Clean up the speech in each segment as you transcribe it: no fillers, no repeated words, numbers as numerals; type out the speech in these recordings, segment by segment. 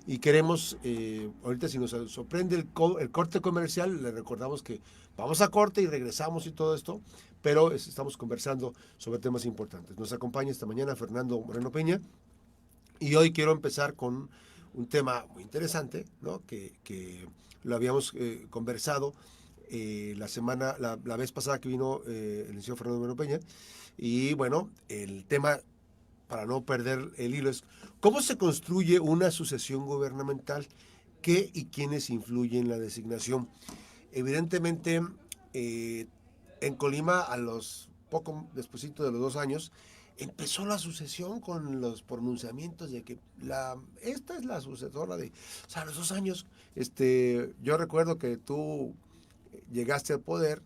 y queremos, ahorita si nos sorprende el corte comercial, le recordamos que vamos a corte y regresamos y todo esto, pero estamos conversando sobre temas importantes. Nos acompaña esta mañana Fernando Moreno Peña y hoy quiero empezar con un tema muy interesante, ¿no? Que lo habíamos conversado la vez pasada que vino el licenciado Fernando Moreno Peña, y bueno, el tema, para no perder el hilo, es cómo se construye una sucesión gubernamental, qué y quiénes influyen en la designación. Evidentemente, eh, en Colima, a los poco despuesito de los 2 años, empezó la sucesión con los pronunciamientos de que esta es la sucesora de, o sea, a los 2 años, yo recuerdo que tú llegaste al poder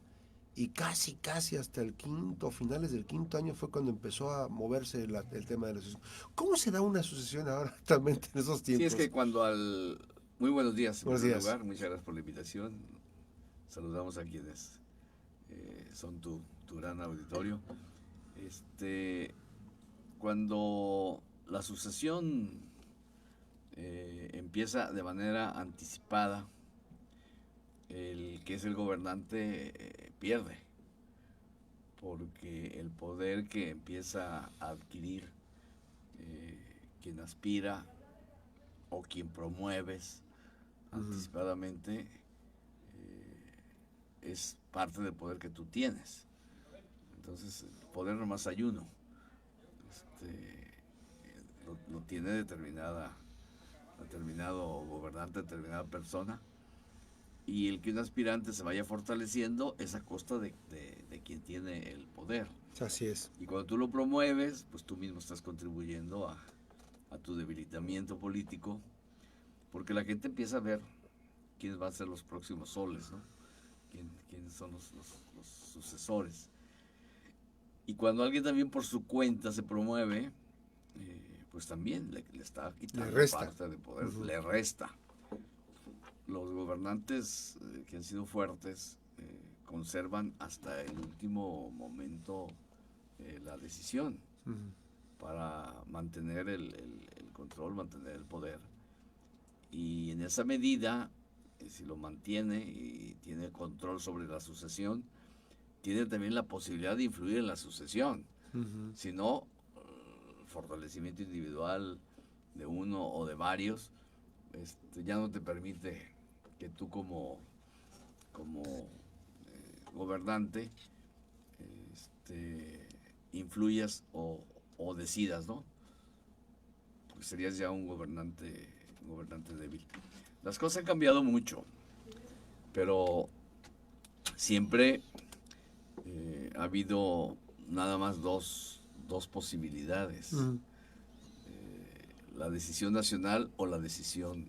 y casi hasta el quinto, finales del quinto año fue cuando empezó a moverse el tema de la sucesión. ¿Cómo se da una sucesión ahora actualmente en esos Sí, es que tiempos? cuando al... Muy buenos días, en Buenos primer días. lugar. Muchas gracias por la invitación. Saludamos a quienes son tu gran auditorio. Cuando la sucesión empieza de manera anticipada, el que es el gobernante pierde, porque el poder que empieza a adquirir quien aspira o quien promueves anticipadamente es parte del poder que tú tienes. Entonces, el poder nomás hay uno. Lo tiene determinado gobernante, determinada persona, y el que un aspirante se vaya fortaleciendo es a costa de quien tiene el poder. Así es. Y cuando tú lo promueves, pues tú mismo estás contribuyendo a tu debilitamiento político, porque la gente empieza a ver quiénes van a ser los próximos soles, ¿no? Quiénes son los sucesores. Y cuando alguien también por su cuenta se promueve, pues también le está quitando parte de poder, le resta. Los gobernantes que han sido fuertes conservan hasta el último momento la decisión para mantener el control, mantener el poder. Y en esa medida, si lo mantiene y tiene control sobre la sucesión, tiene también la posibilidad de influir en la sucesión. Si no, el fortalecimiento individual de uno o de varios ya no te permite que tú como gobernante influyas o decidas, ¿no? Porque serías ya un gobernante débil. Las cosas han cambiado mucho, pero siempre ha habido nada más dos posibilidades. La decisión nacional o la decisión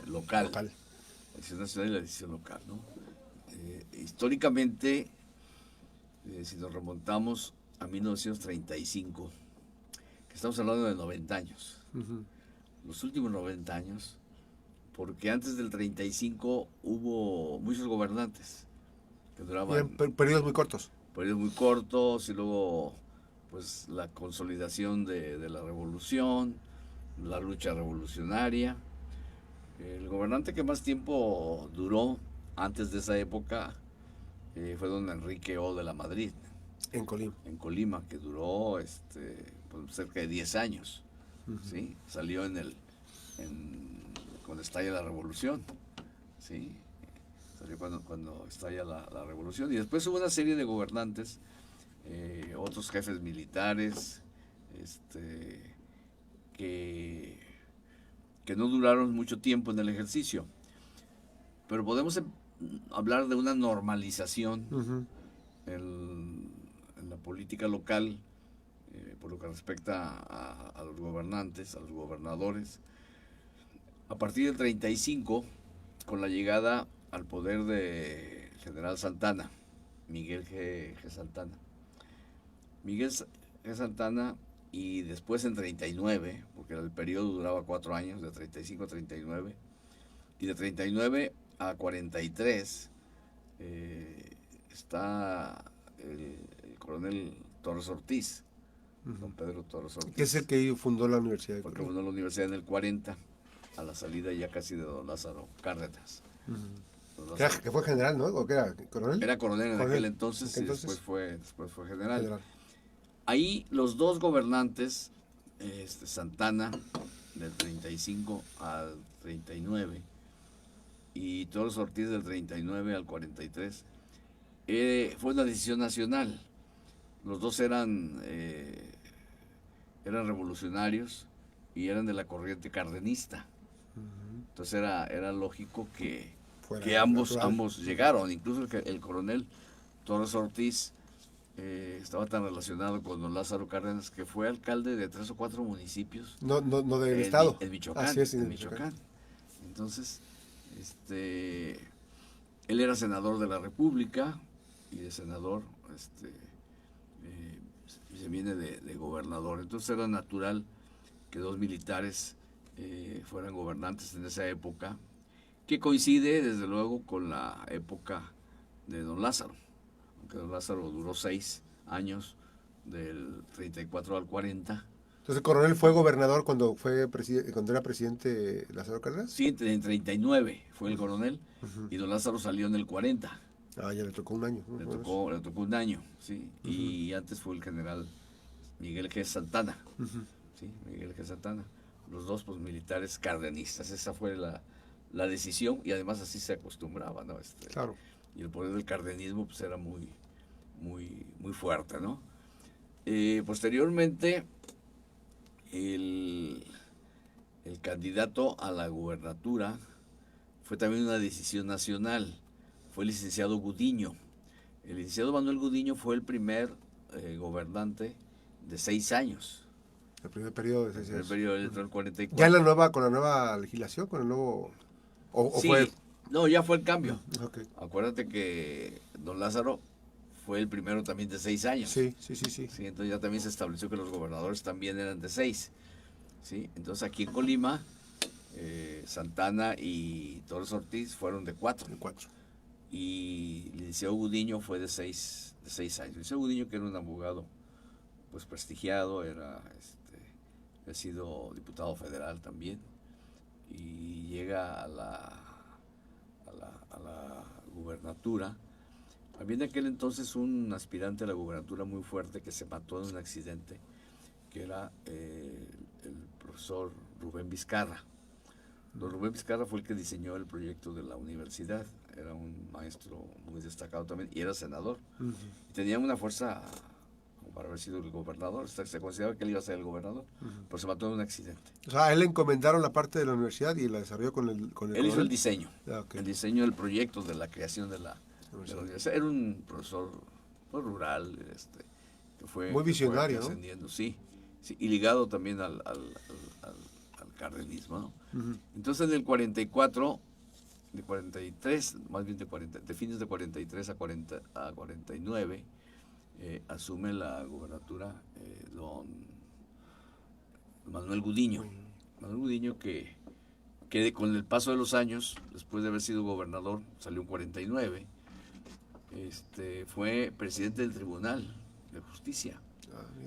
local. La decisión nacional y la decisión local, ¿no? Históricamente, si nos remontamos a 1935, que estamos hablando de 90 años, los últimos 90 años, porque antes del 35 hubo muchos gobernantes que duraban periodos muy cortos. Periodos muy cortos, y luego pues la consolidación de la revolución, la lucha revolucionaria. El gobernante que más tiempo duró antes de esa época fue don Enrique O. de la Madrid. En Colima. En Colima, que duró pues, cerca de 10 años. ¿Sí? Salió cuando estalla la revolución. ¿Sí? Salió cuando estalla la revolución. Y después hubo una serie de gobernantes, otros jefes militares, que no duraron mucho tiempo en el ejercicio. Pero podemos hablar de una normalización en la política local, por lo que respecta a los gobernantes, a los gobernadores. A partir del 35, con la llegada al poder de general Santana, Miguel G. Santana. Miguel G. Santana, y después en 39, porque el periodo duraba 4 años, de 35 a 39, y de 39 a 43 está el coronel Torres Ortiz, don Pedro Torres Ortiz. Que es el que fundó la Universidad de Porque Colima. fundó la universidad en el 40. a la salida ya casi de don Lázaro Cárdenas. Don Lázaro Que fue general, ¿no? ¿O qué era? ¿Coronel? era coronel en Coronel. aquel entonces, y después fue general. General. Ahí los dos gobernantes, Santana del 35 al 39 y Torres Ortiz del 39 al 43, fue una decisión nacional. Los dos eran revolucionarios y eran de la corriente cardenista. Entonces era lógico que ambos llegaron. Incluso el coronel Torres Ortiz estaba tan relacionado con don Lázaro Cárdenas que fue alcalde de 3 o 4 municipios. No del estado. En Michoacán. Así es, en Michoacán. Entonces, él era senador de la República y de senador se viene de gobernador. Entonces era natural que dos militares fueran gobernantes en esa época, que coincide desde luego con la época de don Lázaro, aunque don Lázaro duró 6 años, del 34 al 40. Entonces, ¿el coronel fue gobernador cuando era presidente Lázaro Cárdenas? Sí, en 39 fue el coronel, y don Lázaro salió en el 40. Ah, ya le tocó un año. Le tocó un año, sí. Y antes fue el general Miguel G. Santana. Sí, Miguel G. Santana. Los dos, pues, militares cardenistas. Esa fue la decisión, y además así se acostumbraba, ¿no? Claro. Y el poder del cardenismo, pues, era muy, muy, muy fuerte, ¿no? Posteriormente, el candidato a la gubernatura fue también una decisión nacional. Fue el licenciado Gudiño. El licenciado Manuel Gudiño fue el primer gobernante de 6 años. El primer periodo de 6 años. El periodo del 44. ¿Ya con la nueva legislación? ¿Con el nuevo...? Sí, fue...? No, ya fue el cambio. Okay. Acuérdate que don Lázaro fue el primero también de 6 años. Sí. Sí, entonces ya también se estableció que los gobernadores también eran de 6. ¿Sí? Entonces aquí en Colima, Santana y Torres Ortiz fueron de 4. De 4. Y el licenciado Gudiño fue de 6 años. El licenciado Gudiño, que era un abogado pues prestigiado, había sido diputado federal también, y llega a la gubernatura. Había en aquel entonces un aspirante a la gubernatura muy fuerte que se mató en un accidente, que era el profesor Rubén Vizcarra. Don Rubén Vizcarra fue el que diseñó el proyecto de la universidad. Era un maestro muy destacado también y era senador. Y tenía una fuerza para haber sido el gobernador. Se consideraba que él iba a ser el gobernador, pero se mató en un accidente. O sea, a él le encomendaron la parte de la universidad y la desarrolló con el Él hizo el diseño. Okay. El diseño del proyecto de la creación de la universidad. Era un profesor rural, que fue muy visionario, ¿no? Sí, y ligado también al cardenismo, ¿no? Entonces, en el 44, de 43, más bien de fines de 43 a 49, asume la gubernatura don Manuel Gudiño. Manuel Gudiño, que con el paso de los años, después de haber sido gobernador, salió en 49, fue presidente del Tribunal de Justicia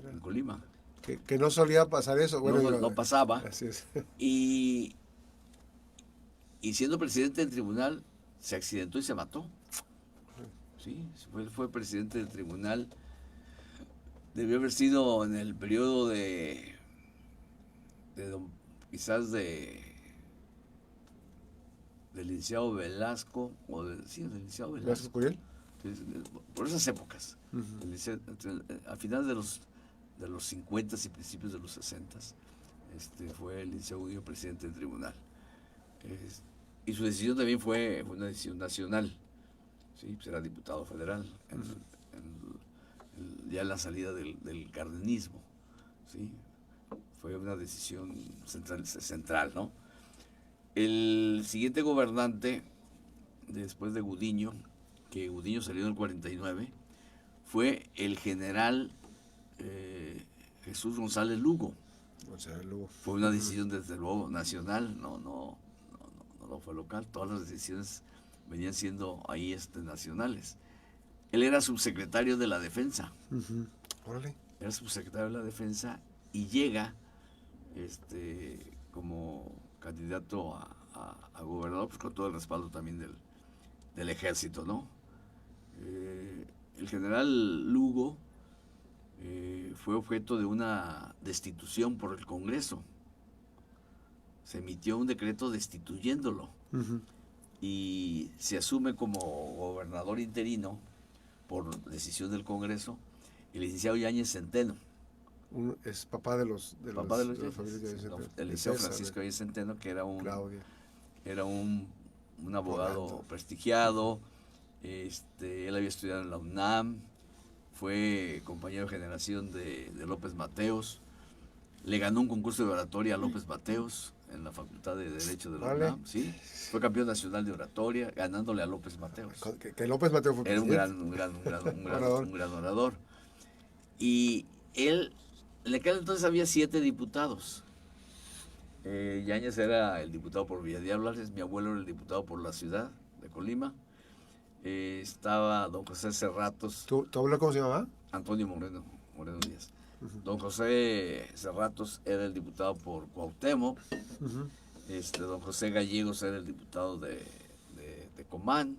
en Colima. Que no solía pasar eso. Bueno, no pasaba. Así es. Y siendo presidente del tribunal, se accidentó y se mató. Sí, fue presidente del tribunal. Debió haber sido en el periodo quizás del licenciado Velasco, del licenciado Velasco. ¿Velasco Curiel? Por esas épocas. A finales de los 50 y principios de los 60, fue el licenciado Gudiño presidente del tribunal. Y su decisión también fue una decisión nacional. ¿Sí? Pues era diputado federal ya en la salida del cardenismo. ¿Sí? Fue una decisión central, ¿no? El siguiente gobernante, después de Gudiño, que Gudiño salió en el 49, fue el general Jesús González Lugo. Fue una decisión desde luego nacional, no fue local. Todas las decisiones venían siendo ahí nacionales. Él era subsecretario de la Defensa. Órale. Era subsecretario de la Defensa y llega como candidato a gobernador, pues con todo el respaldo también del ejército, ¿no? El general Lugo fue objeto de una destitución por el Congreso. Se emitió un decreto destituyéndolo y se asume como gobernador interino por decisión del Congreso el licenciado Yáñez Centeno. Es papá de los Papá de los la familia de no, Centeno. el liceo Francisco Yáñez Centeno, que era un abogado Orlando. prestigiado. Él había estudiado en la UNAM, fue compañero de generación de López Mateos, le ganó un concurso de oratoria a López Mateos en la Facultad de Derecho de la UNAM, ¿sí? Fue campeón nacional de oratoria, ganándole a López Mateos. Que López Mateos fue Era presidente. un gran orador. Y él, en aquel entonces había 7 diputados. Yáñez era el diputado por Villadiablas, mi abuelo era el diputado por la ciudad de Colima. Estaba don José Cerratos. ¿Tu abuelo cómo se llamaba? Antonio Moreno Díaz. Don José Cerratos era el diputado por Cuauhtémoc. Don José Gallegos era el diputado de Comán.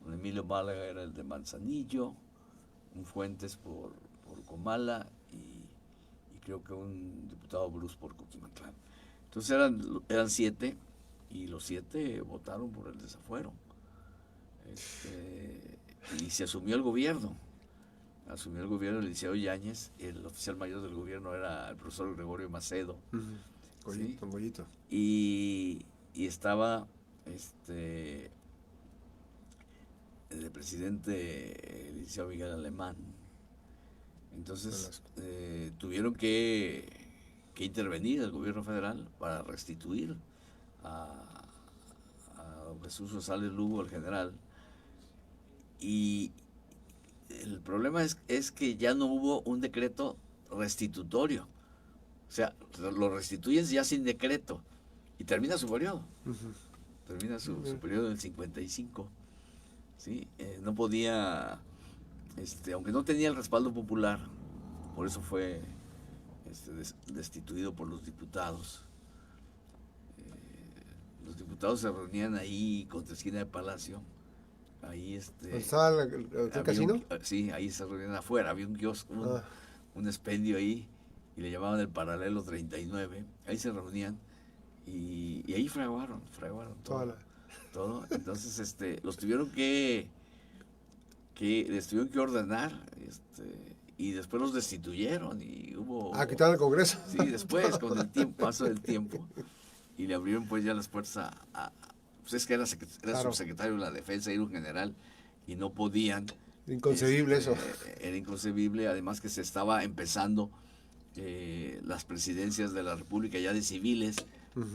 Don Emilio Málaga era el de Manzanillo. Un Fuentes por Comala y creo que un diputado Bruce por Coquimatlán. Entonces eran 7 y los 7 votaron por el desafuero. Y se asumió el gobierno. Asumió el gobierno el licenciado Yáñez. El oficial mayor del gobierno era el profesor Gregorio Macedo. Goyito, ¿sí? Goyito. Y estaba el presidente el licenciado Miguel Alemán. Entonces tuvieron que intervenir el gobierno federal para restituir a don Jesús Rosales Lugo, el general. Y el problema es que ya no hubo un decreto restitutorio. O sea, lo restituyen ya sin decreto y termina su periodo. Termina su periodo en el 55. ¿Sí? No podía, aunque no tenía el respaldo popular, por eso fue destituido por los diputados. Los diputados se reunían ahí contra esquina de Palacio. Ahí ¿estaba el casino? Sí, ahí se reunían afuera, había un kiosco, un expendio ahí, y le llamaban el Paralelo 39, ahí se reunían, y ahí fraguaron todo. Entonces los tuvieron les tuvieron que ordenar, y después los destituyeron, y hubo... quitaron el Congreso. Sí, después, con el paso del tiempo, y le abrieron pues ya las puertas pues es que era subsecretario de la Defensa, era un general, y no podían. Inconcebible eso. Era inconcebible, además que se estaba empezando las presidencias de la República ya de civiles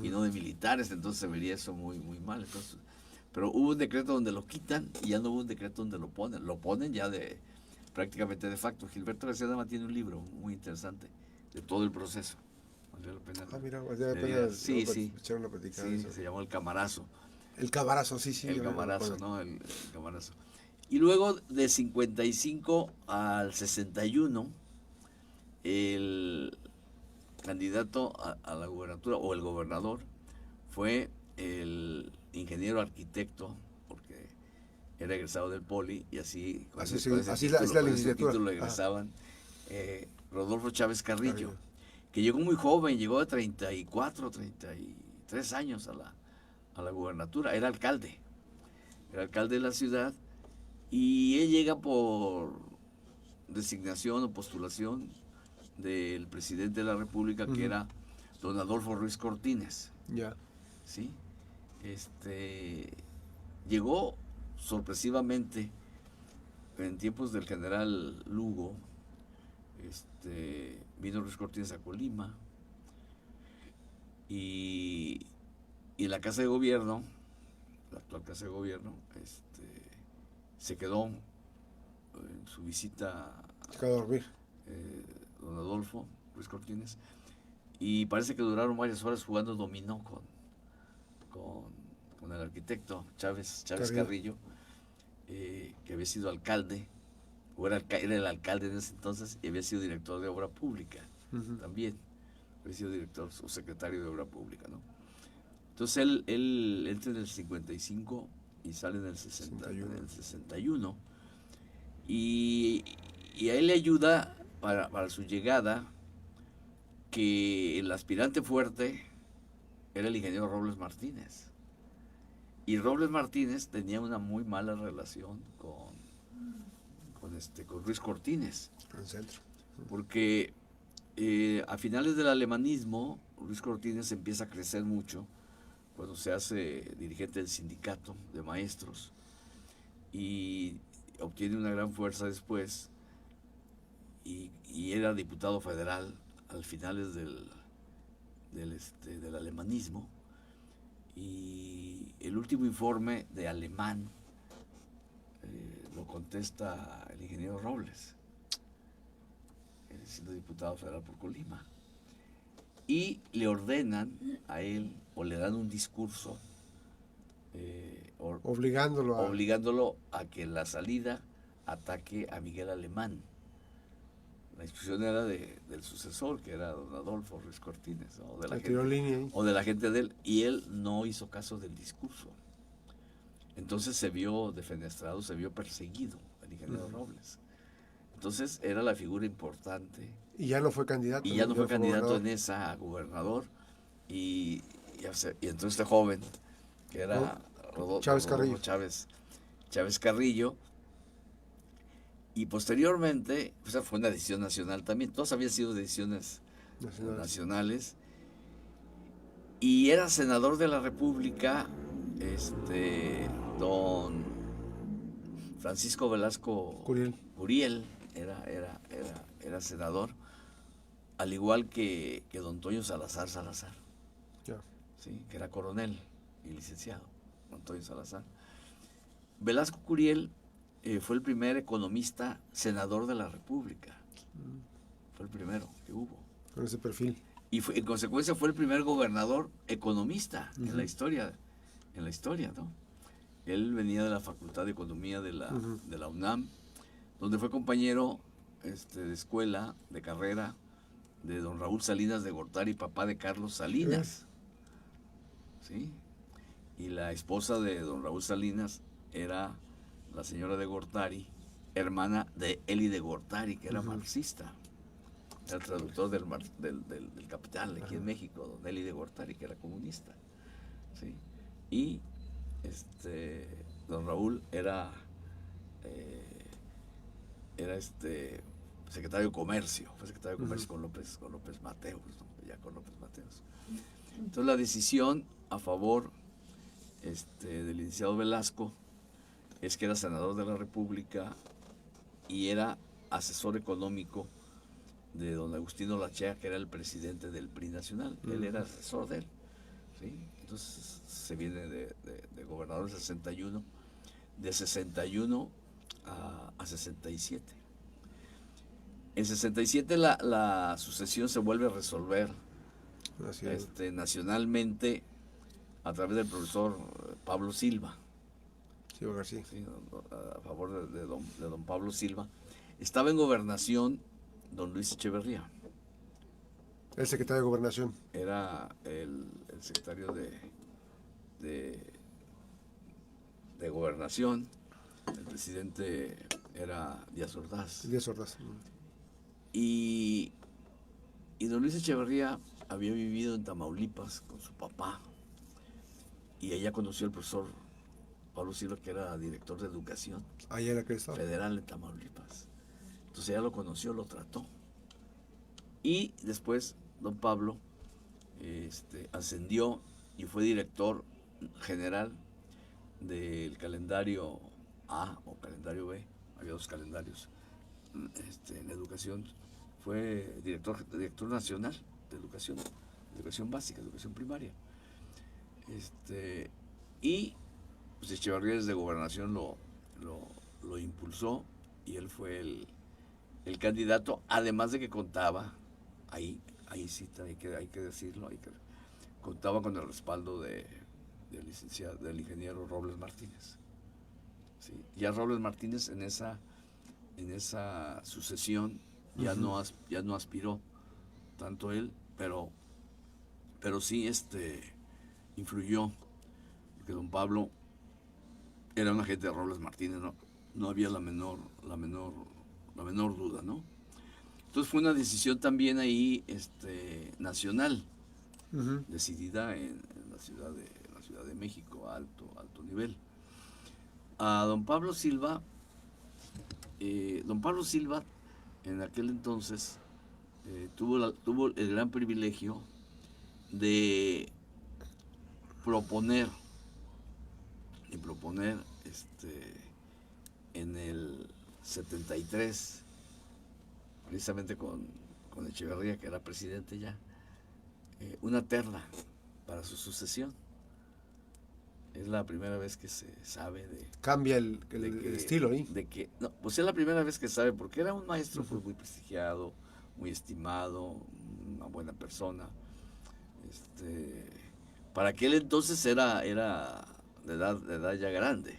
y no de militares, entonces se vería eso muy, muy mal. Entonces, pero hubo un decreto donde lo quitan y ya no hubo un decreto donde lo ponen ya prácticamente de facto. Gilberto García Dama tiene un libro muy interesante de todo el proceso. Vale la pena. Mira, vale la pena. Sí, se llamó El Camarazo. El Camarazo, sí. El Camarazo, ¿no? El Camarazo. Y luego de 55 al 61, el candidato a la gubernatura o el gobernador fue el ingeniero arquitecto, porque era egresado del Poli y así la licenciatura título egresaban, Rodolfo Chávez Carrillo, que llegó muy joven, llegó de 34, 33 años a la gubernatura, era alcalde de la ciudad, y él llega por designación o postulación del presidente de la República, que era don Adolfo Ruiz Cortines. Ya. ¿Sí? Llegó sorpresivamente en tiempos del general Lugo. Vino Ruiz Cortines a Colima, y la Casa de Gobierno, la actual Casa de Gobierno, se quedó en su visita. Se quedó a dormir. Don Adolfo Ruiz Cortines, y parece que duraron varias horas jugando dominó con el arquitecto Chávez Carrillo, que había sido alcalde, o era el alcalde en ese entonces, y había sido director de obra pública también. Había sido director o secretario de obra pública, ¿no? Entonces él entra en el 55 y sale en el 61. en el 61. Y, y a él le ayuda para su llegada que el aspirante fuerte era el ingeniero Robles Martínez. Y Robles Martínez tenía una muy mala relación con Ruiz Cortines, En el centro. porque a finales del alemanismo, Ruiz Cortines empieza a crecer mucho cuando se hace dirigente del sindicato de maestros y obtiene una gran fuerza después y era diputado federal al finales del alemanismo. Y el último informe de Alemán lo contesta el ingeniero Robles, siendo diputado federal por Colima. Y le ordenan a él, o le dan un discurso, obligándolo a que en la salida ataque a Miguel Alemán. La instrucción era del sucesor, que era don Adolfo Ruiz Cortines, ¿no? O de la gente de él, y él no hizo caso del discurso. Entonces se vio defenestrado, se vio perseguido el ingeniero Robles. Entonces era la figura importante. Y ya no fue candidato. Y ya no fue candidato en esa a gobernador. Y entonces este joven, que era Chávez Carrillo. Chávez Carrillo, y posteriormente, pues fue una decisión nacional también, todas habían sido decisiones nacionales, y era senador de la República, don Francisco Velasco Curiel, era senador, al igual que don Toño Salazar, ¿sí? Que era coronel y licenciado, don Toño Salazar. Velasco Curiel fue el primer economista senador de la República. Fue el primero que hubo. Con ese perfil. Y en consecuencia fue el primer gobernador economista en la historia, ¿no? Él venía de la Facultad de Economía de la UNAM, donde fue compañero de escuela, de carrera, de don Raúl Salinas de Gortari, papá de Carlos Salinas. ¿Sí? Y la esposa de don Raúl Salinas era la señora de Gortari, hermana de Eli de Gortari, que era marxista. Era el traductor del Capital aquí en México, don Eli de Gortari, que era comunista. ¿Sí? Y don Raúl era secretario de Comercio, fue secretario de Comercio con López Mateos, ¿no? Ya con López Mateos. Entonces la decisión a favor del licenciado Velasco es que era senador de la República y era asesor económico de don Agustino Lachea, que era el presidente del PRI nacional. Él era asesor de él. ¿Sí? Entonces se viene de gobernador en 61, de 61 a 67. En 67 la sucesión se vuelve a resolver nacionalmente a través del profesor Pablo Silva. Sí, a favor de don Pablo Silva. Estaba en gobernación don Luis Echeverría. El secretario de Gobernación. Era el secretario de Gobernación. El presidente era Díaz Ordaz. Y don Luis Echeverría había vivido en Tamaulipas con su papá. Y allá conoció al profesor Pablo Silva, que era director de educación federal en Tamaulipas. Entonces ya lo conoció, lo trató. Y después don Pablo ascendió y fue director general del calendario A o calendario B. Había dos calendarios en educación. Fue director nacional de educación básica, educación primaria. Y pues Echeverría desde Gobernación lo impulsó y él fue el candidato, además de que contaba, ahí sí hay que decirlo, contaba con el respaldo del ingeniero Robles Martínez. ¿Sí? Ya Robles Martínez en esa sucesión ya no aspiró tanto él, pero sí influyó, porque don Pablo era un agente de Robles Martínez, no había la menor duda, ¿no? Entonces fue una decisión también ahí nacional, decidida en la Ciudad de México, a alto nivel. A don Pablo Silva en aquel entonces tuvo el gran privilegio de proponer en el 73, precisamente con Echeverría, que era presidente ya, una terna para su sucesión. Es la primera vez que se sabe de... Cambia el estilo ahí. No, pues es la primera vez que sabe, porque era un maestro pues, muy prestigiado, muy estimado, una buena persona. Para aquel entonces era de edad ya grande.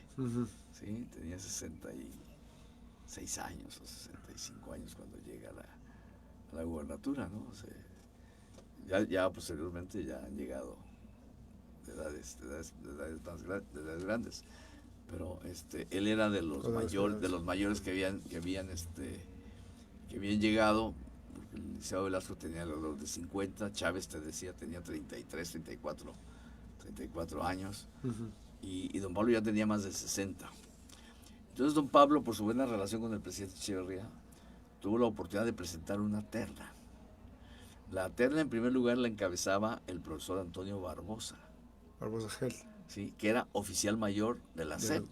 ¿Sí? Tenía 66 años o 65 años cuando llega a la gubernatura, ¿no? O sea, ya posteriormente ya han llegado de edades grandes, pero él era de los mayores que habían llegado, porque el licenciado Velasco tenía alrededor de 50, Chávez te decía tenía 33, 34 años, y don Pablo ya tenía más de 60. Entonces don Pablo, por su buena relación con el presidente Echeverría, tuvo la oportunidad de presentar una terna. La terna, en primer lugar, la encabezaba el profesor Antonio Barbosa. Barbosa Gel. Sí, que era oficial mayor de la SEP.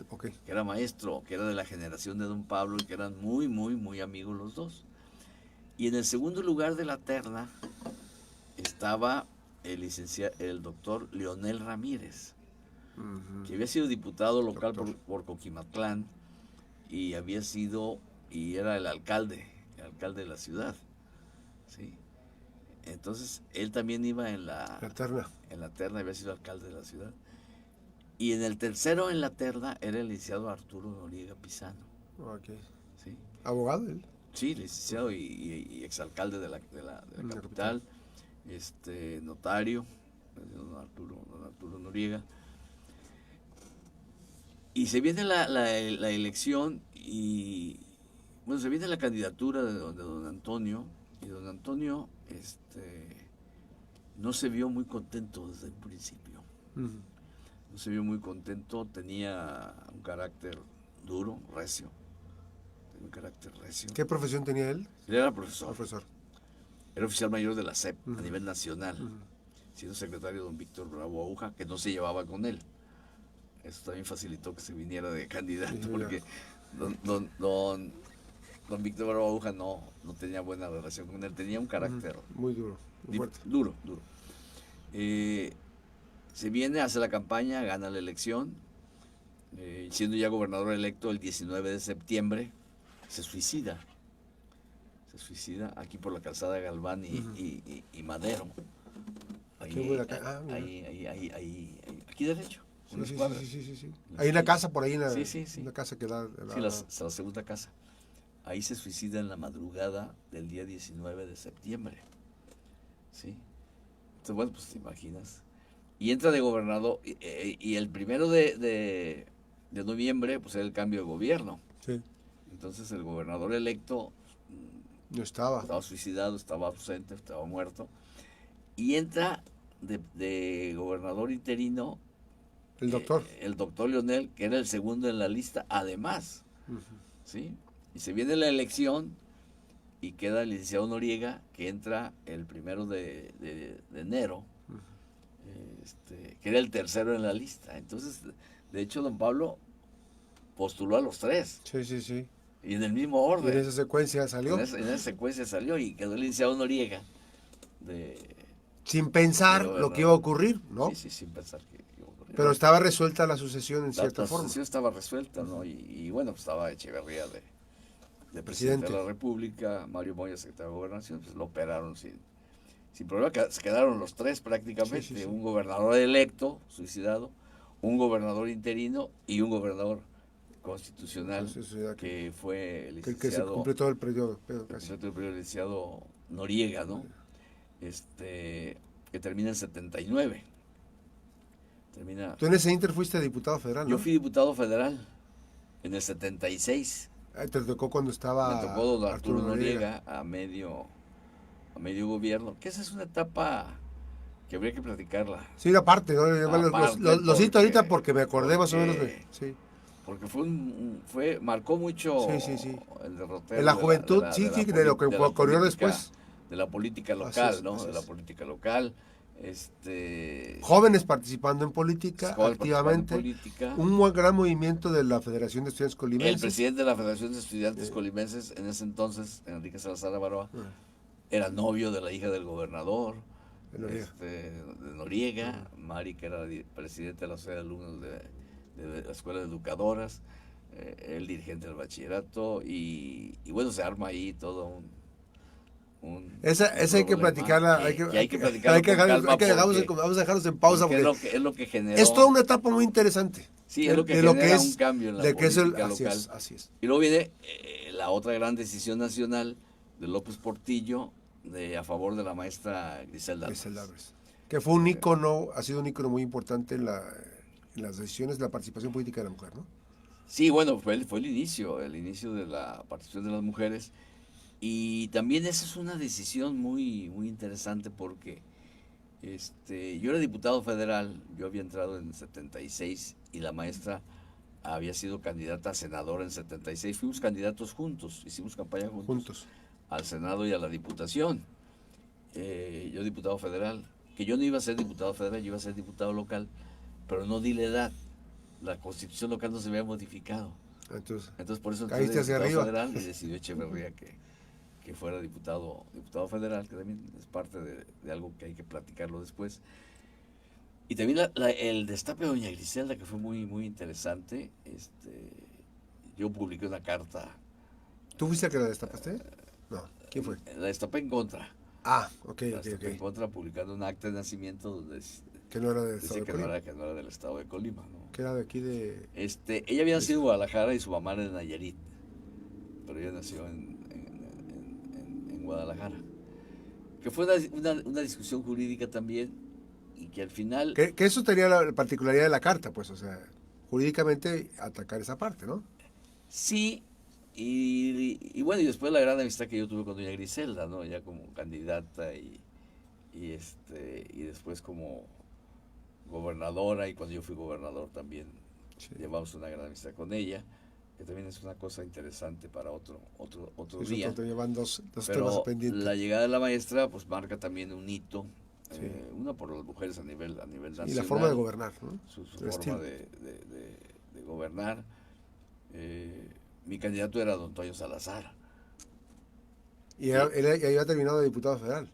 Ok. Que era maestro, que era de la generación de don Pablo y que eran muy, muy, muy amigos los dos. Y en el segundo lugar de la terna estaba el doctor Leonel Ramírez, que había sido diputado local por Coquimatlán y era el alcalde de la ciudad. ¿Sí? Entonces, él también iba en la terna, había sido alcalde de la ciudad. Y en el tercero en la terna era el licenciado Arturo Noriega Pizano. Okay. ¿Sí? ¿Abogado él? Sí, licenciado y exalcalde de la capital, notario, don Arturo Noriega. Y se viene la elección y, bueno, se viene la candidatura de don Antonio, y don Antonio no se vio muy contento desde el principio. No se vio muy contento, tenía un carácter duro, recio. ¿Qué profesión tenía él? Él era profesor. Era oficial mayor de la SEP a nivel nacional, siendo secretario don Víctor Bravo Aguja, que no se llevaba con él. Eso también facilitó que se viniera de candidato, porque don Víctor Bravo Aguja no tenía buena relación con él, tenía un carácter muy duro, muy fuerte. Duro. Se viene, hace la campaña, gana la elección, siendo ya gobernador electo el 19 de septiembre, se suicida aquí por la calzada Galván y Madero. Ahí, aquí derecho. Sí. Hay una casa por ahí, una casa que da... la segunda casa. Ahí se suicida en la madrugada del día 19 de septiembre. ¿Sí? Entonces, bueno, pues te imaginas. Y entra de gobernador, y el 1 de noviembre, pues era el cambio de gobierno. Sí. Entonces el gobernador electo no estaba suicidado, estaba ausente, estaba muerto. Y entra de gobernador interino el doctor Leonel, que era el segundo en la lista, además. ¿Sí? Y se viene la elección y queda el licenciado Noriega, que entra el 1 de enero, que era el tercero en la lista. Entonces, de hecho, don Pablo postuló a los tres. Sí. Y en el mismo orden. Y en esa secuencia salió. En esa secuencia salió y quedó el licenciado Noriega. Sin pensar lo que iba a ocurrir, ¿no? Sí, sin pensar que iba a ocurrir. Pero estaba resuelta la sucesión en cierta forma. La sucesión estaba resuelta, ¿no? Y bueno, pues estaba Echeverría de presidente de la República, Mario Moya, secretario de Gobernación, pues lo operaron sin problema. Se quedaron los tres prácticamente, sí. Un gobernador electo, suicidado, un gobernador interino y un gobernador constitucional, que fue el licenciado... Que se completó el periodo, casi. El licenciado Noriega, ¿no? Que termina en 79. termina. Tú en ese inter fuiste diputado federal, ¿no? Yo fui diputado federal en el 76. Te tocó cuando estaba Me tocó don Arturo Noriega a medio gobierno, que esa es una etapa que habría que platicarla. Sí, la parte, ¿no? Aparte, Lo cito ahorita porque me acordé más o menos sí. Porque marcó mucho Sí. el derrotero. En la juventud, de lo que ocurrió después. De la política local, ¿no? Así De la es. política local. Jóvenes participando en política, activamente. En política. Un gran movimiento de la Federación de Estudiantes Colimenses. El presidente de la Federación de Estudiantes Colimenses, en ese entonces, Enrique Salazar Avaroa, era novio de la hija del gobernador, de Noriega. Mari, que era presidente de la Sociedad de Alumnos de la Escuela de Educadoras, el dirigente del bachillerato, y bueno, se arma ahí todo esa hay que platicarla, hay que platicarla. Vamos a dejarnos en pausa porque es lo que generó. Es toda una etapa muy interesante. Sí, es lo que genera un cambio en la política local. Así es. Y luego viene la otra gran decisión nacional de López Portillo a favor de la maestra Griselda Álvarez. Que fue un ícono, ha sido un ícono muy importante en las decisiones de la participación política de la mujer, ¿no? Sí, bueno, fue el inicio de la participación de las mujeres. Y también esa es una decisión muy, muy interesante porque yo era diputado federal, yo había entrado en 76 y la maestra había sido candidata a senadora en 76. Fuimos candidatos juntos, hicimos campaña juntos. Al Senado y a la Diputación. Yo diputado federal, que yo no iba a ser diputado federal, yo iba a ser diputado local, pero no di la edad. La Constitución local no se había modificado. Entonces por eso entré diputado federal y decidió Echeverría que fuera diputado federal, que también es parte de algo que hay que platicarlo después. Y también el destape de doña Griselda, que fue muy, muy interesante. Yo publiqué una carta. ¿Tú fuiste el que la destapaste? No, ¿quién fue? La destapé en contra. Ok. En contra, publicando un acta de nacimiento donde que no era del estado de Colima. Que no era del estado de Colima, ¿no? Que era de aquí de... Ella había nacido en Guadalajara y su mamá era de Nayarit, pero ella nació en Guadalajara. Que fue una discusión jurídica también y que al final... Que eso tenía la particularidad de la carta, pues, o sea, jurídicamente atacar esa parte, ¿no? Sí, y bueno, y después la gran amistad que yo tuve con doña Griselda, ¿no? Ya como candidata y después como gobernadora, y cuando yo fui gobernador también llevamos una gran amistad con ella, que también es una cosa interesante para otro día. Llevan dos Pero temas pendientes. la llegada de la maestra pues marca también un hito, una por las mujeres a nivel nacional. Y la forma de gobernar, ¿no? Su forma de gobernar. Mi candidato era don Toño Salazar. Y él había terminado de diputado federal.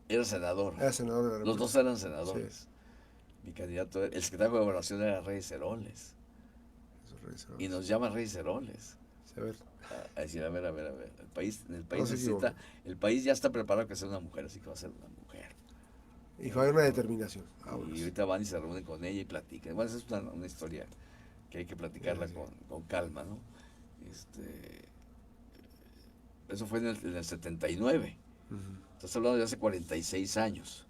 Era senador. Era senador de la República. Los dos eran senadores. Sí. Mi candidato, el secretario de Gobernación era Reyes Heroles. Y nos llama Reyes Heroles. A decir, a ver. El país ya está preparado que sea una mujer, así que va a ser una mujer. Y va a haber una determinación. Y ahorita van y se reúnen con ella y platican. Bueno, esa es una historia que hay que platicarla con calma, ¿no? Eso fue en el 79. Estás hablando de hace 46 años.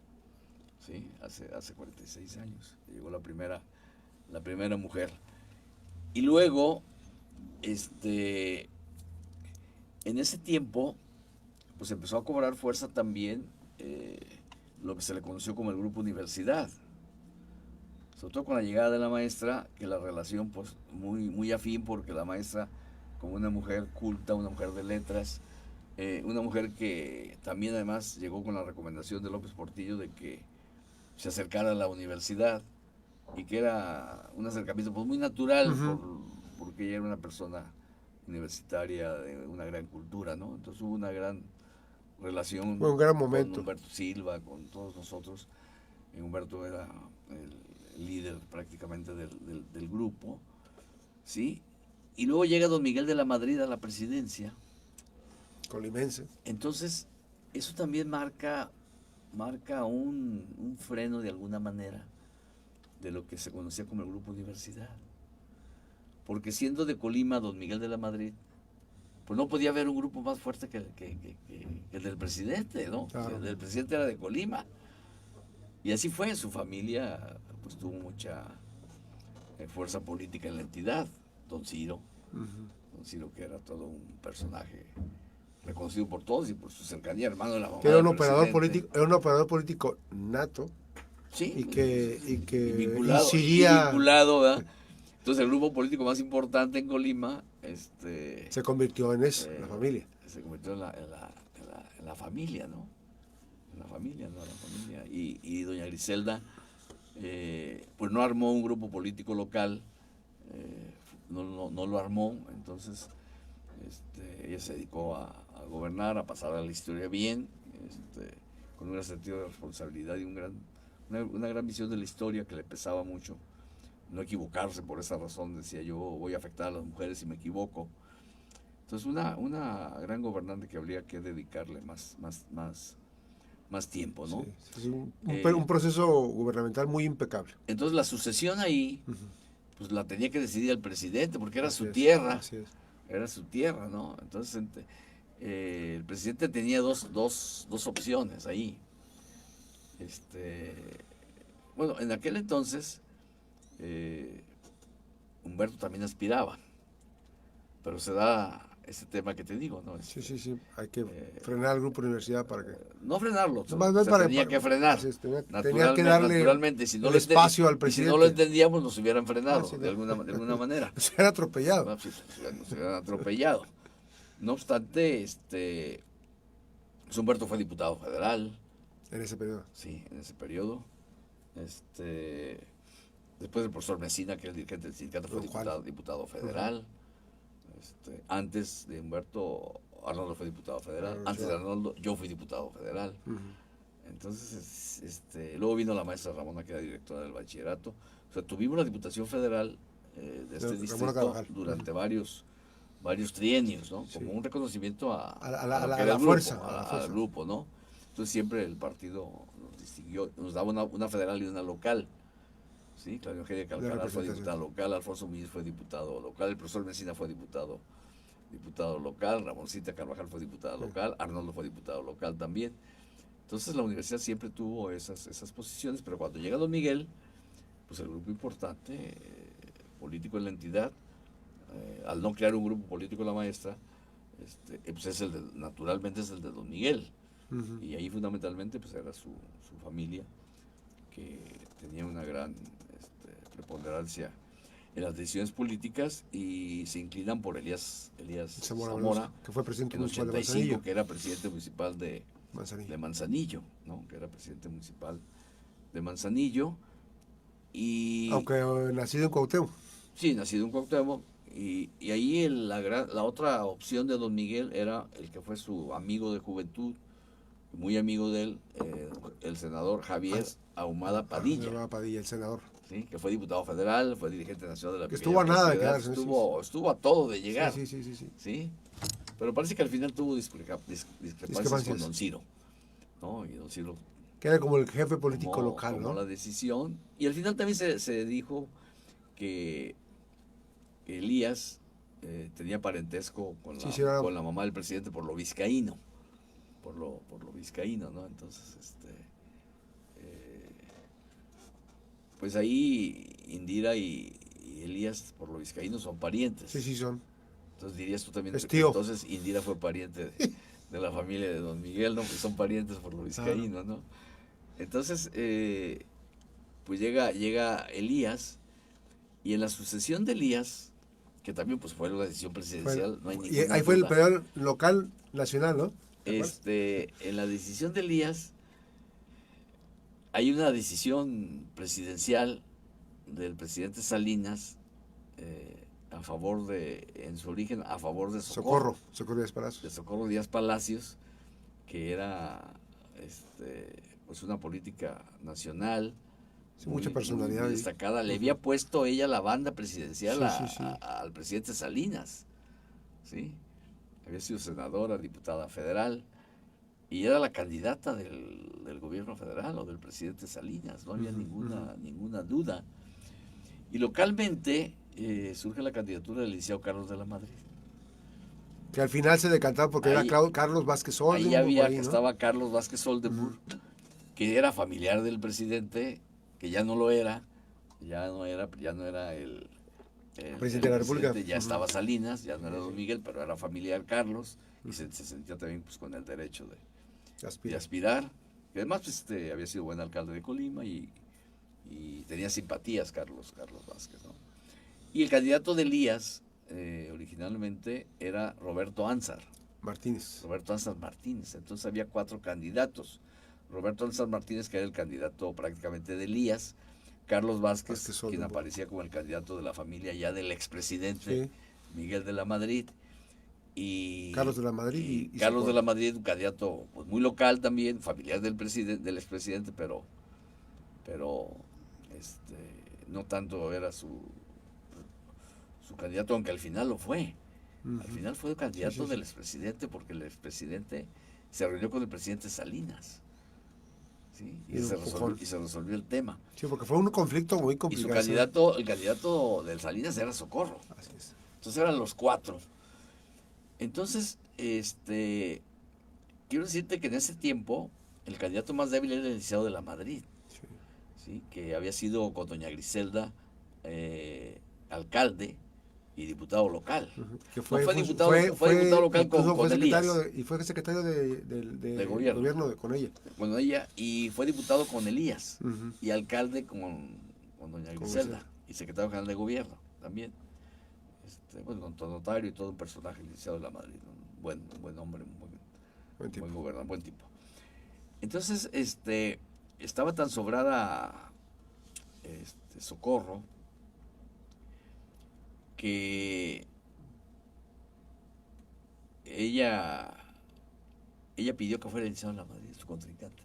¿Sí? Hace 46 años. Llegó la primera mujer. Y luego, en ese tiempo, pues empezó a cobrar fuerza también lo que se le conoció como el Grupo Universidad. Sobre todo con la llegada de la maestra, que la relación, pues, muy, muy afín, porque la maestra, como una mujer culta, una mujer de letras, una mujer que también además llegó con la recomendación de López Portillo de que se acercara a la universidad, y que era un acercamiento pues muy natural, porque ella era una persona universitaria de una gran cultura, ¿no? Entonces hubo una gran relación. Fue un gran momento. Con Humberto Silva, con todos nosotros. Humberto era el líder prácticamente del grupo, ¿sí? Y luego llega don Miguel de la Madrid a la presidencia. Colimense. Entonces, eso también marca un freno de alguna manera de lo que se conocía como el Grupo Universidad. Porque siendo de Colima don Miguel de la Madrid, pues no podía haber un grupo más fuerte que el del presidente, ¿no? Claro. El del presidente era de Colima. Y así fue, su familia pues tuvo fuerza política en la entidad, don Ciro. Ujú. Don Ciro, que era todo un personaje reconocido por todos y por su cercanía, hermano de la mamá Que era un del operador presidente. político, era un operador político nato Sí, y que y incidía, vinculado, ¿verdad? Entonces el grupo político más importante en Colima, se convirtió en eso, la eh, familia. se convirtió en la familia, ¿no? En la familia, ¿no? La familia. Y doña Griselda, pues no armó un grupo político local, no lo armó, entonces ella se dedicó a gobernar, a pasar a la historia bien, con un gran sentido de responsabilidad y una gran visión de la historia que le pesaba mucho. No equivocarse, por esa razón decía: yo voy a afectar a las mujeres si me equivoco. Entonces una gran gobernante que habría que dedicarle más tiempo, ¿no? Sí, sí, Eh, un proceso gubernamental muy impecable. entonces la sucesión ahí, Ujú. pues la tenía que decidir el presidente, porque era Así su es, tierra, así es. ¿no? Entonces el presidente tenía dos opciones ahí. Bueno, en aquel entonces Humberto también aspiraba, pero se da ese tema que te digo, ¿no? Sí, sí, sí. Hay que frenar al grupo de universidad para que. No frenarlo, No, más se para, tenía que frenar. así es, tenía que darle naturalmente, si no el espacio al y si no lo presidente. entendíamos, nos hubieran frenado Sí, de alguna manera. se han atropellado. ¿No? Sí, nos hubieran atropellado. No obstante, pues Humberto fue diputado federal, En ese periodo. sí, en ese periodo. Después del profesor Mesina, que era el dirigente del sindicato, fue Don Juan. diputado federal. Antes de Humberto, Arnoldo fue diputado federal. Claro, Antes sí. de Arnoldo, yo fui diputado federal. Ujú. Entonces, luego vino la maestra Ramona, que era directora del bachillerato. O sea, tuvimos la Diputación Federal de este Ramona distrito Carvajal. durante varios trienios, ¿no? Sí. Como un reconocimiento A lo la que era el fuerza, grupo, a la fuerza. al grupo, ¿no? Entonces siempre el partido nos distinguió, nos daba una federal y una local. Sí, Claudio Eugenia Calcaral fue representación. diputada local, Alfonso Muñiz fue diputado local, el profesor Mesina fue diputado local, Ramoncita Carvajal fue diputada local, Arnoldo fue diputado local también. Entonces la universidad siempre tuvo esas posiciones, pero cuando llega don Miguel, pues el grupo importante político en la entidad, al no crear un grupo político la maestra, pues naturalmente es el de don Miguel. Ujú. Y ahí fundamentalmente pues era su familia, que tenía una gran preponderancia en las decisiones políticas y se inclinan por Elías Zamora, que fue presidente en municipal de 85, Manzanillo. que era presidente municipal de Manzanillo. Manzanillo, ¿no? Que era presidente municipal de Manzanillo. Y Aunque nacido en Cuauhtémoc. sí, nacido en Cuauhtémoc. Y ahí la otra opción de don Miguel era el que fue su amigo de juventud, muy amigo de él, el senador Javier Ahumada Padilla. Ahumada Padilla, el senador. ¿Sí? Que fue diputado federal, fue dirigente nacional de la Que pequeña estuvo a nada de propiedad, quedarse, estuvo a todo de llegar. Sí, sí, sí, sí. ¿Sí? Pero parece que al final tuvo discrepancias con don Ciro, ¿no? Y don Ciro Que era como el jefe político tomó local, ¿no? la decisión. Y al final también se dijo que Elías tenía parentesco con Sí, sí, era- con la mamá del presidente por lo vizcaíno. Por lo vizcaíno, ¿no? Entonces, pues ahí Indira y Elías por lo vizcaíno son parientes. Sí, sí, son. Entonces dirías tú también Es que tío. entonces Indira fue pariente de la familia de don Miguel, ¿no? Pues son parientes por lo vizcaíno, ¿no? Entonces, pues llega Elías, y en la sucesión de Elías, que también pues fue la decisión presidencial, no hay Y ninguna ahí fue el duda. periodo local nacional, ¿no? ¿Te acuerdas? En la decisión de Elías hay una decisión presidencial del presidente Salinas a favor en su origen, a favor de Socorro Díaz Palacio. de Socorro Díaz Palacios, que era pues una política nacional, Sí, mucha personalidad muy ahí. destacada. Le había puesto ella la banda presidencial Sí, sí, sí. al presidente Salinas, ¿sí? Había sido senadora, diputada federal, y era la candidata del gobierno federal o del presidente Salinas, no había ninguna duda. Y localmente surge la candidatura del licenciado Carlos de la Madrid. Que al final se decantaba porque Ahí- era Carlos Vázquez Oldenburg. Ahí ¿no? estaba Carlos Vázquez Oldenburg, que era familiar del presidente, que ya no lo era, ya no era Presidente de la República. presidente, ya estaba Salinas, ya no era don Miguel, pero era familiar Carlos, y se sentía también pues con el derecho de aspirar. Y además pues, había sido buen alcalde de Colima y tenía simpatías Carlos Vázquez, ¿no? Y el candidato de Elías originalmente era Roberto Ansar Martínez. Entonces había 4 candidatos. Roberto Ansar Martínez, que era el candidato prácticamente de Elías. Carlos Vázquez, quien aparecía como el candidato de la familia ya del expresidente Miguel de la Madrid. Y Carlos de la Madrid. Y Carlos de la Madrid, un candidato pues, muy local también, familiar del expresidente, pero no tanto era su candidato, aunque al final lo fue. Al final fue el candidato del expresidente, porque el expresidente se reunió con el presidente Salinas. ¿Sí? Y se resolvió el tema. Sí, porque fue un conflicto muy complicado. Y el candidato del Salinas era Socorro. Así es. Entonces eran los 4. Entonces, quiero decirte que en ese tiempo el candidato más débil era el licenciado de la Madrid. ¿Sí? Que había sido con doña Griselda alcalde y diputado local. Que fue diputado local con Elías. Y fue secretario de gobierno con ella. Con ella, y fue diputado con Elías, y alcalde con doña Griselda, y secretario general de gobierno también. Bueno, con todo notario y todo un personaje, el licenciado de la Madrid, un buen hombre, buen gobernador, buen tipo. Entonces, estaba tan sobrada Socorro que ella pidió que fuera el licenciado de la Madrid, su contrincante.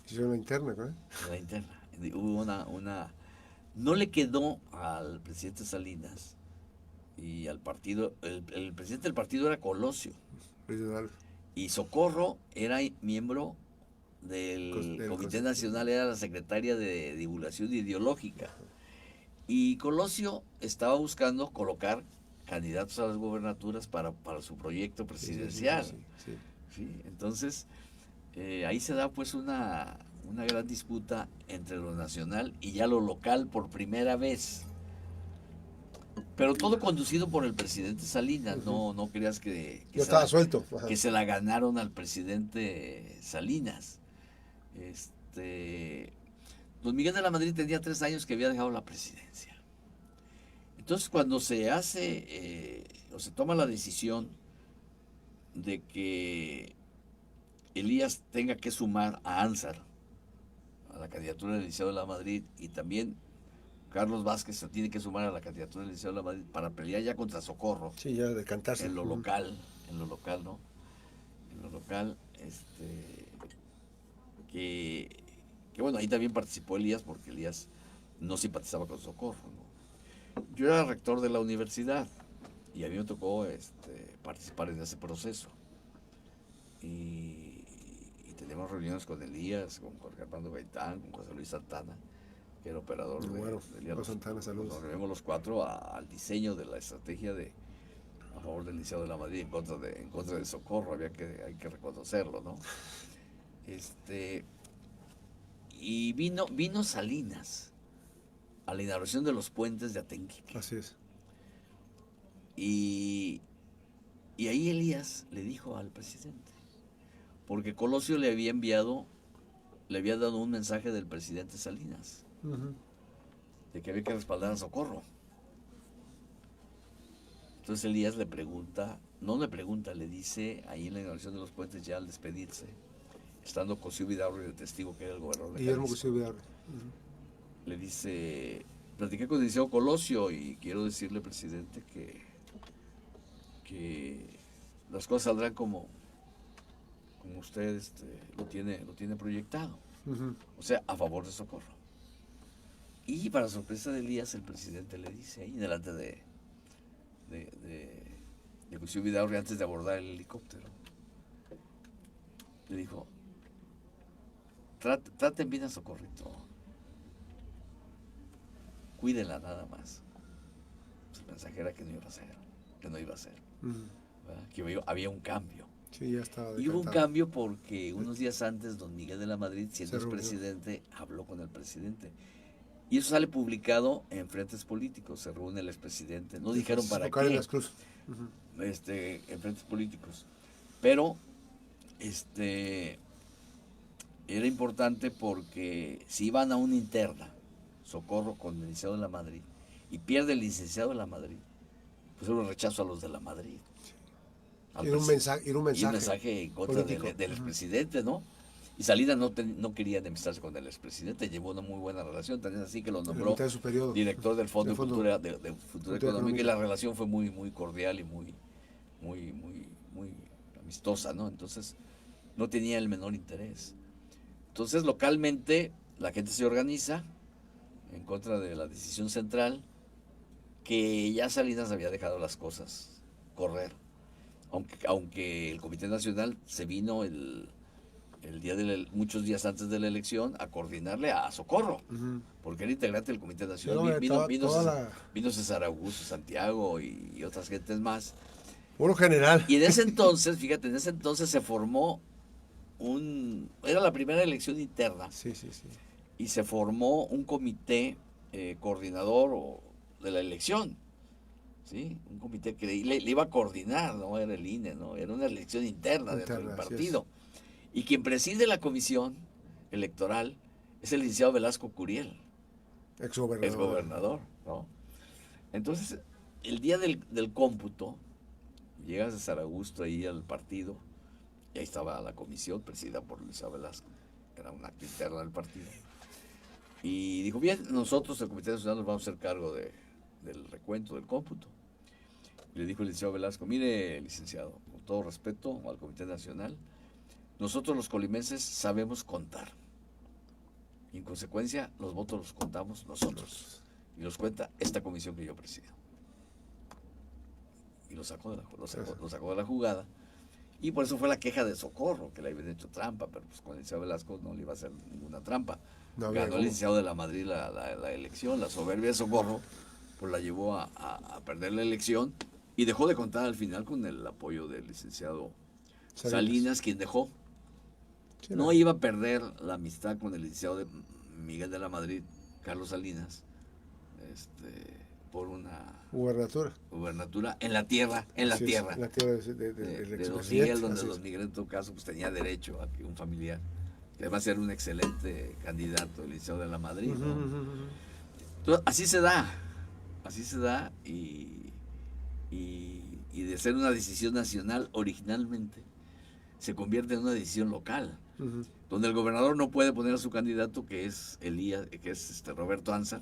Hicieron la interna, ¿no? La interna. Hubo una no le quedó al presidente Salinas y al partido, el presidente del partido era Colosio. Y Socorro era miembro del Comité Nacional, era la secretaria de Divulgación Ideológica. Y Colosio estaba buscando colocar candidatos a las gubernaturas para su proyecto presidencial. Sí. Entonces, ahí se da pues una gran disputa entre lo nacional y ya lo local por primera vez. Pero todo conducido por el presidente Salinas, no creas que estaba suelto. Que se la ganaron al presidente Salinas. Don Miguel de la Madrid tenía 3 años que había dejado la presidencia. Entonces, cuando se hace o se toma la decisión de que Elías tenga que sumar a Ansar a la candidatura del licenciado de la Madrid, y también Carlos Vázquez se tiene que sumar a la candidatura del licenciado de la Madrid para pelear ya contra Socorro. Sí, ya decantarse. En lo local, ¿no? En lo local, que bueno, ahí también participó Elías, porque Elías no simpatizaba con Socorro, ¿no? Yo era rector de la universidad y a mí me tocó participar en ese proceso. Y teníamos reuniones con Elías, con Jorge Armando Gaitán, con José Luis Santana, que era operador de Elías. Santana, saludos. Nos reunimos los 4 al diseño de la estrategia a favor del licenciado de la Madrid, en contra de Socorro, hay que reconocerlo, ¿no? Y vino Salinas a la inauguración de los puentes de Atenquique. Así es. Y ahí Elías le dijo al presidente, porque Colosio le había dado un mensaje del presidente Salinas, de que había que respaldar a Socorro. Entonces Elías le dice ahí en la inauguración de los puentes, ya al despedirse, estando Cosío Vidaurri de testigo, que era el gobernador de Guillermo Cosío Vidaurri. Le dice, platiqué con el licenciado Colosio y quiero decirle, presidente, que las cosas saldrán como usted lo tiene proyectado. O sea, a favor de Socorro. Y para sorpresa de Elías, el presidente le dice ahí delante de Cosío Vidaurri, antes de abordar el helicóptero, le dijo, traten bien a Socorrito, cuídenla nada más. Pues el mensaje era que no iba a ser, que había un cambio. Sí, ya estaba. Y hubo un cambio porque unos días antes don Miguel de la Madrid, siendo presidente, habló con el presidente Y eso sale publicado en Frentes Políticos, se reúne el expresidente. No dijeron para Tocar en qué, las cruces. Ujú. en Frentes Políticos. Pero, era importante porque si iban a una interna, Socorro con el licenciado de la Madrid, y pierde el licenciado de la Madrid, pues era un rechazo a los de la Madrid. Era un mensaje, Y un mensaje en contra político. del expresidente, ¿no? Y Salinas no quería enemistarse con el expresidente, llevó una muy buena relación, tan es así que lo En la nombró mitad de su periodo. director del Fondo de Fondo Cultura, de Cultura Cultura Económica, y Económica. la relación fue muy, muy cordial y muy amistosa, ¿no? Entonces, no tenía el menor interés. Entonces, localmente, la gente se organiza en contra de la decisión central, que ya Salinas había dejado las cosas correr. Aunque el Comité Nacional se vino el día muchos días antes de la elección a coordinarle a Socorro, Ujú. porque era integrante del Comité Nacional. Pero, Vino César Augusto Santiago y otras gentes más. Puro general. Y en ese entonces, fíjate, en ese entonces se formó era la primera elección interna, Sí. y se formó un comité coordinador de la elección. ¿Sí? Un comité que le iba a coordinar, no era el INE, ¿no? Era una elección interna dentro del partido. Y quien preside la comisión electoral es el licenciado Velasco Curiel, exgobernador, ¿no? Entonces, el día del cómputo, llega César Augusto ahí al partido, y ahí estaba la comisión presidida por el licenciado Velasco, era un acto interno del partido. Y dijo, bien, nosotros, el Comité Nacional, nos vamos a hacer cargo del recuento, del cómputo. Y le dijo el licenciado Velasco, mire, licenciado, con todo respeto al Comité Nacional, nosotros los colimenses sabemos contar. Y en consecuencia, los votos los contamos nosotros. Y los cuenta esta comisión que yo presido. Y lo sacó de la jugada. Y por eso fue la queja de Socorro, que le habían hecho trampa, pero pues con el licenciado Velasco no le iba a hacer ninguna trampa. No, ganó el licenciado de la Madrid la elección, la soberbia de Socorro, pues la llevó a perder la elección y dejó de contar al final con el apoyo del licenciado Salinas, quien dejó. Sí, no iba a perder la amistad con el licenciado de Miguel de la Madrid, Carlos Salinas, por una gubernatura en la tierra, En la tierra del de Don Miguel, donde Don Miguel en todo caso pues tenía derecho a que un familiar, que además era un excelente candidato, el licenciado de la Madrid, ¿no? Entonces, así se da, y de ser una decisión nacional originalmente, se convierte en una decisión local, donde el gobernador no puede poner a su candidato, que es Roberto Anza,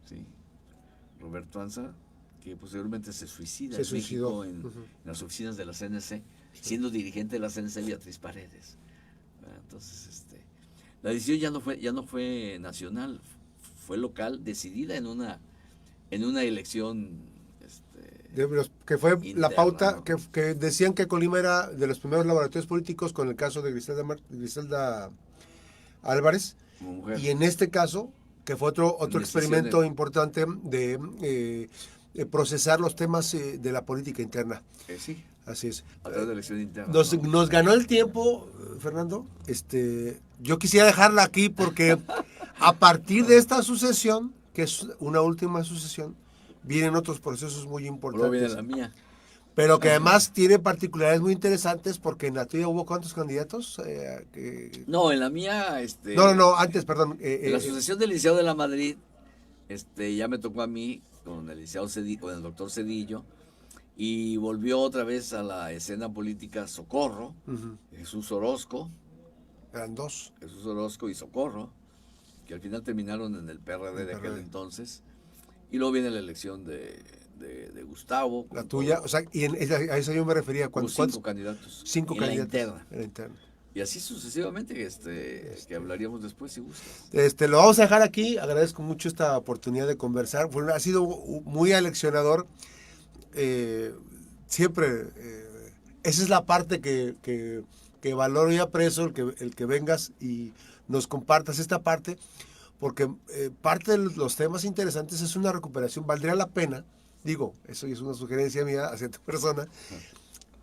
¿sí? Roberto Anza, que posteriormente se suicida en México, en las oficinas de la CNC, siendo dirigente de la CNC Beatriz Paredes. Entonces, la decisión ya no fue nacional, fue local, decidida en una elección que fue interna, la pauta, ¿no? que decían que Colima era de los primeros laboratorios políticos con el caso de Griselda Álvarez, y en este caso que fue otro experimento importante de procesar los temas de la política interna. Sí. Así es. A través de elección interna. Nos ganó el tiempo, Fernando. Yo quisiera dejarla aquí porque a partir de esta sucesión, que es una última sucesión, vienen otros procesos muy importantes. Luego viene la mía. Pero que además tiene particularidades muy interesantes, porque en la tuya hubo ¿cuántos candidatos? No, en la mía... No, antes, perdón. En la sucesión del licenciado de la Madrid, ya me tocó a mí con el licenciado con el doctor Cedillo, y volvió otra vez a la escena política Socorro, Jesús Orozco. Eran dos. Jesús Orozco y Socorro, que al final terminaron en el PRD de aquel entonces. Y luego viene la elección de Gustavo. La tuya, o sea, y a eso yo me refería. Cinco candidatos. Cinco en candidatos. La interna. Y así sucesivamente, que hablaríamos después si gustas. Lo vamos a dejar aquí. Agradezco mucho esta oportunidad de conversar. Ha sido muy aleccionador. Siempre, esa es la parte que valoro y aprecio, el que vengas y nos compartas esta parte, porque parte de los temas interesantes es una recuperación. Valdría la pena, digo, eso es una sugerencia mía hacia tu persona,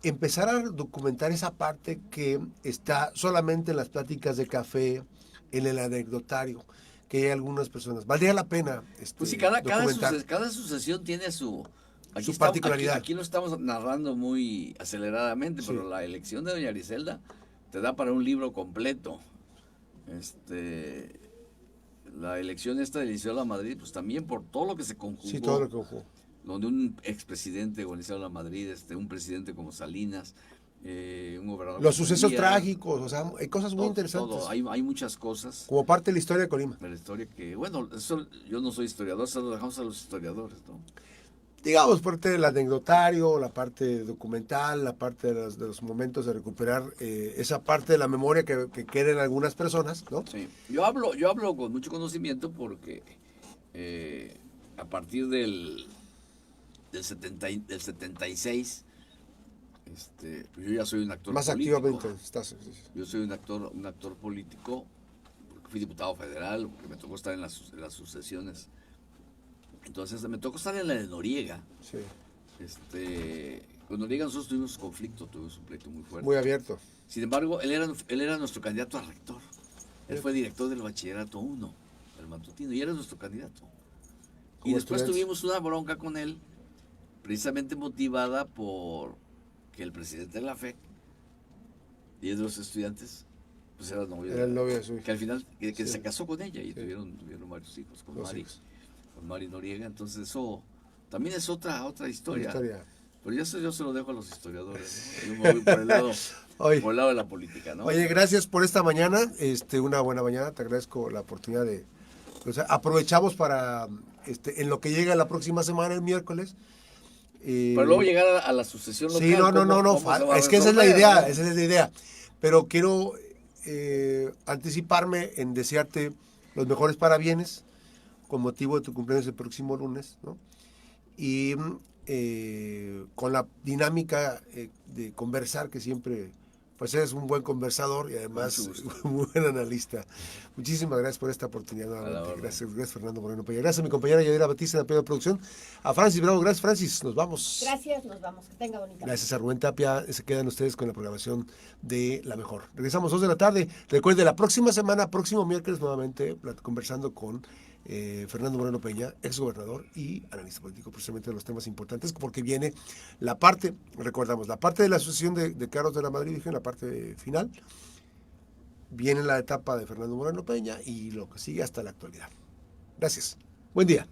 empezar a documentar esa parte que está solamente en las pláticas de café, en el anecdotario, que hay algunas personas. Valdría la pena Pues sí, cada documentar sucesión tiene su particularidad. Aquí lo estamos narrando muy aceleradamente, Sí. pero la elección de doña Griselda te da para un libro completo. La elección esta del Liceo de la Madrid, pues también por todo lo que se conjugó. Sí, todo lo que conjugó. Donde un expresidente como el Liceo de la Madrid, un presidente como Salinas, un gobernador. Los como sucesos Díaz, trágicos, o sea, hay cosas muy todo, interesantes. todo. Hay muchas cosas Como parte de la historia de Colima. de la historia que, bueno, eso yo no soy historiador, se lo dejamos a los historiadores, ¿no? Digamos, parte del anecdotario, la parte documental, la parte de los momentos de recuperar esa parte de la memoria que queda en algunas personas, ¿no? Sí, yo hablo con mucho conocimiento porque a partir del 76, pues yo ya soy un actor Más político. activamente estás. Sí. Yo soy un actor político, porque fui diputado federal, porque me tocó estar en las sucesiones. Entonces me tocó estar en la de Noriega. Sí. Con Noriega nosotros tuvimos conflicto, tuvimos un pleito muy fuerte. Muy abierto. Sin embargo, él era nuestro candidato a rector. Él fue director del bachillerato 1, el matutino, y era nuestro candidato. Y después tuvimos una bronca con él, precisamente motivada por que el presidente de la FEC y de los estudiantes, pues era novio. Era el novio de su hija. Que al final, que Sí. se casó con ella y Sí. tuvieron varios hijos con Dos Mari. hijos. Con Mari Noriega. Entonces eso también es otra historia. Historia. Pero yo se lo dejo a los historiadores, ¿no? Yo me voy por el lado, Oye. por el lado de la política, ¿no? Oye, gracias por esta mañana, una buena mañana, te agradezco la oportunidad de, aprovechamos para, en lo que llega la próxima semana, el miércoles. Pero luego llegar a la sucesión local. Sí, no, es que esa es la idea, ¿no? esa es la idea, pero quiero anticiparme en desearte los mejores parabienes con motivo de tu cumpleaños el próximo lunes, ¿no? Y con la dinámica de conversar, que siempre, pues eres un buen conversador y además un buen analista. Muchísimas gracias por esta oportunidad nuevamente. Gracias Fernando Moreno Peña. Gracias a mi compañera Yadira Batista en la producción. A Francis Bravo, gracias Francis, nos vamos. Gracias, nos vamos. Que tenga bonita. Gracias a Rubén Tapia, se quedan ustedes con la programación de La Mejor. Regresamos 2 de la tarde. Recuerde, la próxima semana, próximo miércoles nuevamente, conversando con Fernando Moreno Peña, exgobernador y analista político, precisamente de los temas importantes, porque viene la parte, recordamos, la parte de la asociación de Carros de la Madrid, en la parte final, viene la etapa de Fernando Moreno Peña y lo que sigue hasta la actualidad. Gracias. Buen día.